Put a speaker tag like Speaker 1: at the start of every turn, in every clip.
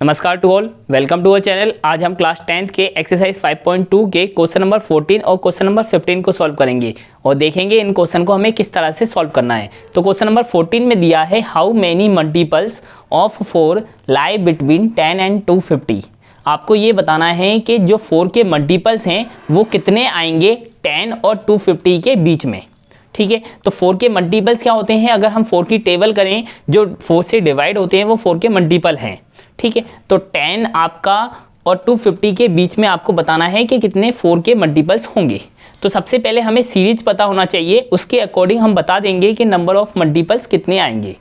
Speaker 1: नमस्कार to all, welcome to our channel. आज हम क्लास 10th के एक्सरसाइज 5.2 के क्वेश्चन नंबर 14 और क्वेश्चन नंबर 15 को सॉल्व करेंगे और देखेंगे इन क्वेश्चन को हमें किस तरह से सॉल्व करना है। तो क्वेश्चन नंबर 14 में दिया है how many multiples of 4 lie between 10 and 250। आपको ये बताना है कि जो 4 के मल्टीपल्स हैं वो कितने आएंगे 10 और 250 के बीच में। ठीक है, तो 4 के मल्टीपल्स क्या होते हैं, अगर हम 4 की टेबल करें जो 4 से डिवाइड होते हैं वो 4 के मल्टीपल हैं। ठीक है, तो 10 आपका और 250 के बीच में आपको बताना है कि कितने 4 के मल्टीपल्स होंगे। तो सबसे पहले हमें सीरीज पता होना चाहिए, उसके अकॉर्डिंग हम बता देंगे कि नंबर ऑफ मल्टीपल्स कितने आएंगे।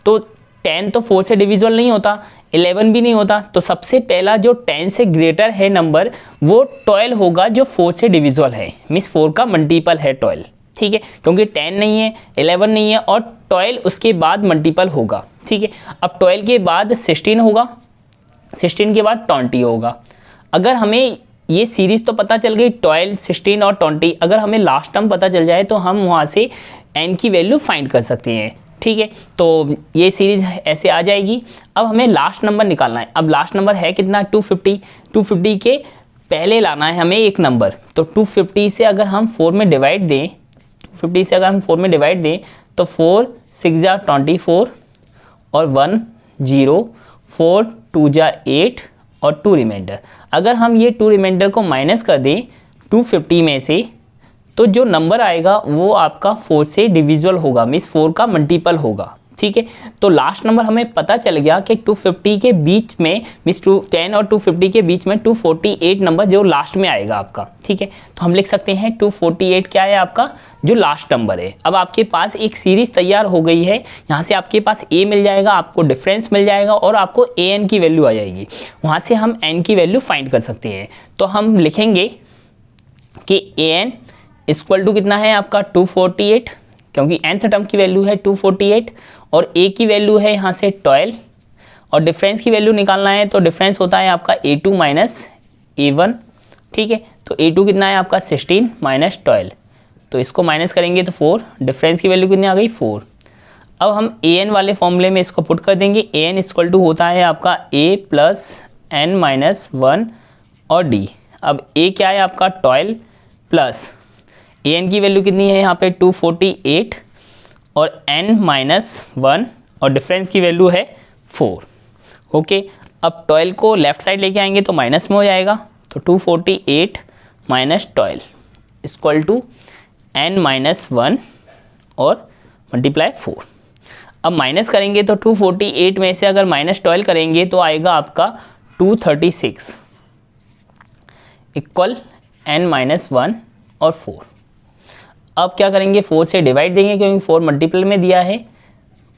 Speaker 1: तो 10 तो 4 से डिविजिबल नहीं होता, 11 भी नहीं होता, तो सबसे पहला जो 10 से ग्रेटर है नंबर वो 12 होगा जो 4 से डिविजिबल है, मीन्स 4 का मल्टीपल है 12। ठीक है, क्योंकि 10 नहीं है, 11 नहीं है और 12 उसके बाद मल्टीपल होगा। ठीक है, अब 12 के बाद 16 होगा, 16 के बाद 20 होगा। अगर हमें ये सीरीज तो पता चल गई 12, 16 और 20, अगर हमें लास्ट टर्म पता चल जाए तो हम वहाँ से n की वैल्यू फाइंड कर सकते हैं। ठीक है, तो ये सीरीज ऐसे आ जाएगी। अब हमें लास्ट नंबर निकालना है। अब लास्ट नंबर है कितना, 250। 250 के पहले लाना है हमें एक नंबर, तो 250 से अगर हम 4 में डिवाइड दें, 250 से अगर हम 4 में डिवाइड दें तो 4 6 जा 24 और 1 0, 4 2 जा 8 और 2 रिमाइंडर। अगर हम ये 2 रिमाइंडर को माइनस कर दें 250 में से, तो जो नंबर आएगा वो आपका 4 से डिविजिबल होगा, मीन्स 4 का मल्टीपल होगा। ठीक है, तो लास्ट नंबर हमें पता चल गया कि 250 के बीच में, मीन्स 10 और 250 के बीच में 248 नंबर जो लास्ट में आएगा आपका। ठीक है, तो हम लिख सकते हैं 248 क्या है आपका जो लास्ट नंबर है। अब आपके पास एक सीरीज तैयार हो गई है, यहाँ से आपके पास a मिल जाएगा, आपको डिफरेंस मिल जाएगा और आपको an की वैल्यू आ जाएगी। वहाँ से हम n की वैल्यू फाइंड कर सकते हैं। तो हम लिखेंगे कि an इक्वल टू कितना है आपका 248, क्योंकि nth टर्म की वैल्यू है 248 और a की वैल्यू है यहाँ से 12 और डिफरेंस की वैल्यू निकालना है तो डिफरेंस होता है आपका a2 माइनस a1। ठीक है, तो a2 कितना है आपका 16 माइनस 12, तो इसको माइनस करेंगे तो 4, डिफरेंस की वैल्यू कितनी आ गई 4। अब हम an वाले फॉर्मूले में इसको पुट कर देंगे। an इक्वल टू होता है आपका a प्लस n माइनस 1 और d। अब a क्या है आपका 12 प्लस an की वैल्यू कितनी है यहाँ पे 248 और n माइनस 1 और डिफरेंस की वैल्यू है 4। ओके, अब 12 को लेफ्ट साइड लेके आएंगे तो माइनस में हो जाएगा, तो 248 minus 12 equal to n minus 1 और मल्टीप्लाई 4। अब माइनस करेंगे तो 248 में से अगर माइनस 12 करेंगे तो आएगा आपका 236 इक्वल n माइनस 1 और 4। अब क्या करेंगे, 4 से डिवाइड देंगे क्योंकि 4 मल्टीपल में दिया है,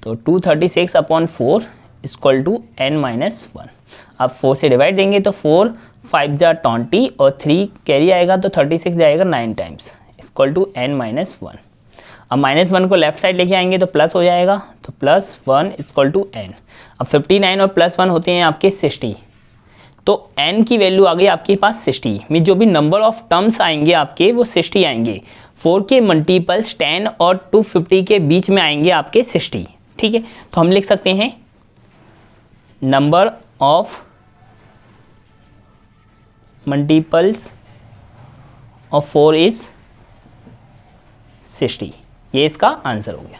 Speaker 1: तो 236 upon 4 equal to n minus 1। अब 4 से डिवाइड देंगे तो 4 5 जा 20 और 3 कैरी आएगा तो 36 जाएगा 9 times equal to n minus 1। अब माइनस 1 को लेफ्ट साइड लेके आएंगे तो प्लस हो जाएगा, तो प्लस 1 इक्वल टू n। अब 59 और प्लस 1 होते हैं आपके 60, तो n की वैल्यू आ गई आपके पास 60, मीन जो भी नंबर ऑफ टर्म्स आएंगे आपके वो 60 आएंगे। 4 के मल्टीपल्स 10 और 250 के बीच में आएंगे आपके 60। ठीक है, तो हम लिख सकते हैं number of multiples of 4 is 60। ये इसका आंसर हो गया।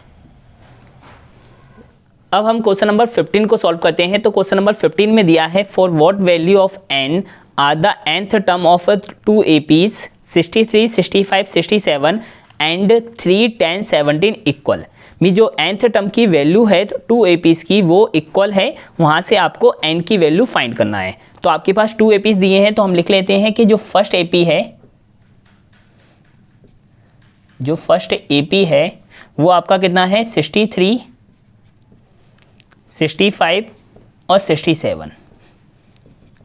Speaker 1: अब हम क्वेश्चन नंबर 15 को सॉल्व करते हैं। तो क्वेश्चन नंबर 15 में दिया है for what value of n are the nth term of 2 APs 63, 65, 67 and 3, 10, 17 equal. मी जो nth टर्म की वैल्यू है 2 APs की वो इक्वल है, वहाँ से आपको n की वैल्यू फाइंड करना है। तो आपके पास 2 APs दिए हैं, तो हम लिख लेते हैं कि जो फर्स्ट AP है वो आपका कितना है 63, 65 और 67।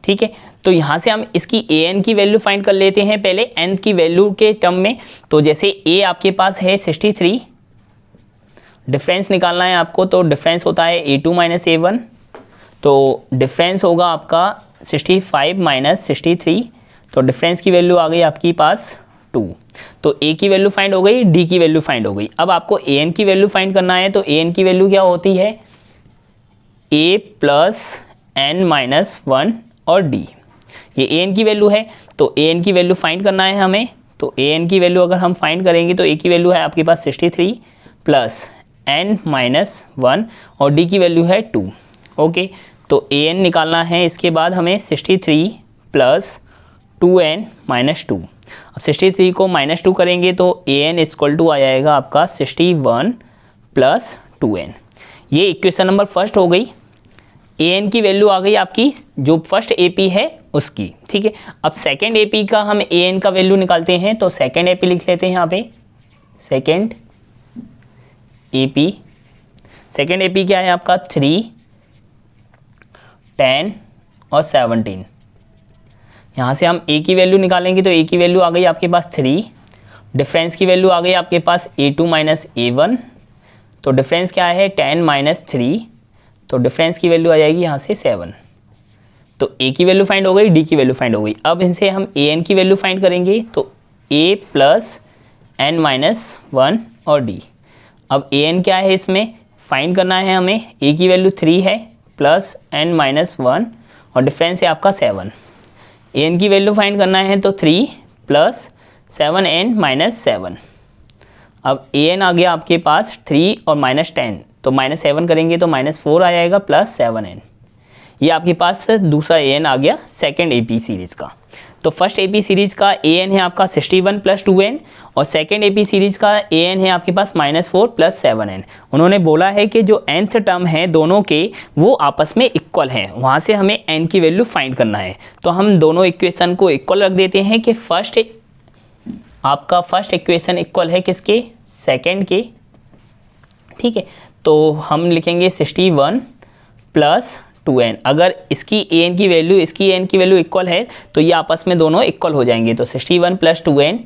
Speaker 1: ठीक है, तो यहाँ से हम इसकी an की वैल्यू फाइंड कर लेते हैं पहले n की वैल्यू के टर्म में। तो जैसे a आपके पास है 63, डिफरेंस निकालना है आपको, तो डिफरेंस होता है a2 माइनस a1, तो डिफरेंस होगा आपका 65 माइनस 63, तो डिफरेंस की वैल्यू आ गई आपके पास 2। तो a की वैल्यू फाइंड हो गई, d की वैल्यू फाइंड हो गई। अब आपको an की वैल्यू फाइंड करना है, तो an की वैल्यू क्या होती है a प्लस n माइनस 1 और d। ये an की वैल्यू है, तो an की वैल्यू फाइंड करना है हमें। तो an की वैल्यू अगर हम फाइंड करेंगे तो a की वैल्यू है आपके पास 63 प्लस n माइनस 1 और d की वैल्यू है 2। ओके, तो an निकालना है, इसके बाद हमें 63 प्लस 2n माइनस 2। अब 63 को माइनस 2 करेंगे तो an इक्वल टू आ जाएगा आपका 61 प्लस 2n। ये इक्वेशन नंबर फर्स्ट हो गई। an की वैल्यू आ गई आपकी जो फर्स्ट AP है उसकी, ठीक है। अब सेकेंड AP का हम an का वैल्यू निकालते हैं, तो सेकेंड AP लिख लेते हैं यहाँ पे। सेकेंड AP क्या है आपका 3, 10 और 17। यहाँ से हम a की वैल्यू निकालेंगे तो a की वैल्यू आ गई आपके पास 3, डिफरेंस की वैल्यू आ गई आपके पास a2 माइनस a1, तो डिफरेंस क्या है 10 माइनस 3, तो डिफरेंस की वैल्यू आ जाएगी यहाँ से 7। तो a की वैल्यू फाइंड हो गई, d की वैल्यू फाइंड हो गई। अब इनसे हम an की वैल्यू फाइंड करेंगे, तो a प्लस n माइनस 1 और d। अब an क्या है इसमें फाइंड करना है हमें, a की वैल्यू 3 है प्लस n माइनस 1 और डिफरेंस है आपका 7। an की वैल्यू फाइंड करना है तो 3 प्लस 7n माइनस 7। अब an आ गया आपके पास 3 और माइनस 10, तो माइनस 7 करेंगे तो माइनस 4 आ जाएगा प्लस 7n। ये आपके पास दूसरा an आ गया सेकेंड AP सीरीज़ का। तो फर्स्ट AP सीरीज़ का an है आपका 61 प्लस 2n और सेकेंड AP सीरीज़ का an है आपके पास माइनस 4 प्लस 7n। उन्होंने बोला है कि जो nth टर्म है दोनों के वो आपस में इक्वल हैं, वहाँ से हमें n की वैल्यू फाइंड करना है। तो हम दोनों इक्वेशन को इक्वल रख देते हैं कि आपका फर्स्ट इक्वेशन इक्वल है किसके, सेकेंड के, ठीक है। तो हम लिखेंगे 61 प्लस 2n। अगर इसकी an की वैल्यू इसकी n की वैल्यू इक्वल है तो ये आपस में दोनों इक्वल हो जाएंगे। तो 61 plus 2n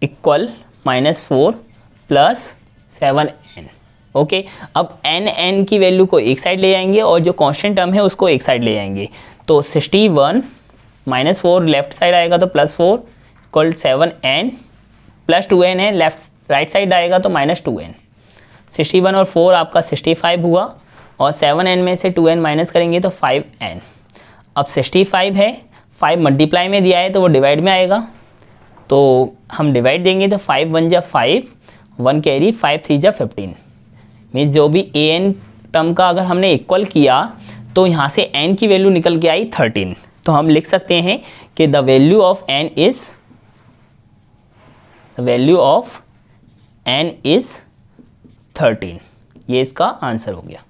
Speaker 1: equal minus 4 plus 7n। Okay, अब n की वैल्यू को एक साइड ले जाएंगे और जो कांस्टेंट टर्म है उसको एक साइड ले जाएंगे। तो 61 माइनस 4 लेफ्ट साइड आएगा तो plus 4 equal 7n plus 2n है, लेफ्ट राइट साइड आएगा तो माइनस 2n। 61 और 4 आपका 65 हुआ और 7n में से 2n माइनस करेंगे तो 5n। अब 65 है, 5 मल्टीप्लाई में दिया है तो वो डिवाइड में आएगा, तो हम डिवाइड देंगे तो 5 1 जा 5, 1 कैरी, 5 3 जा 15। मीन्स जो भी an टर्म का अगर हमने इक्वल किया तो यहाँ से n की वैल्यू निकल के आई 13। तो हम लिख सकते हैं कि the value of n is 13। ये इसका आंसर हो गया।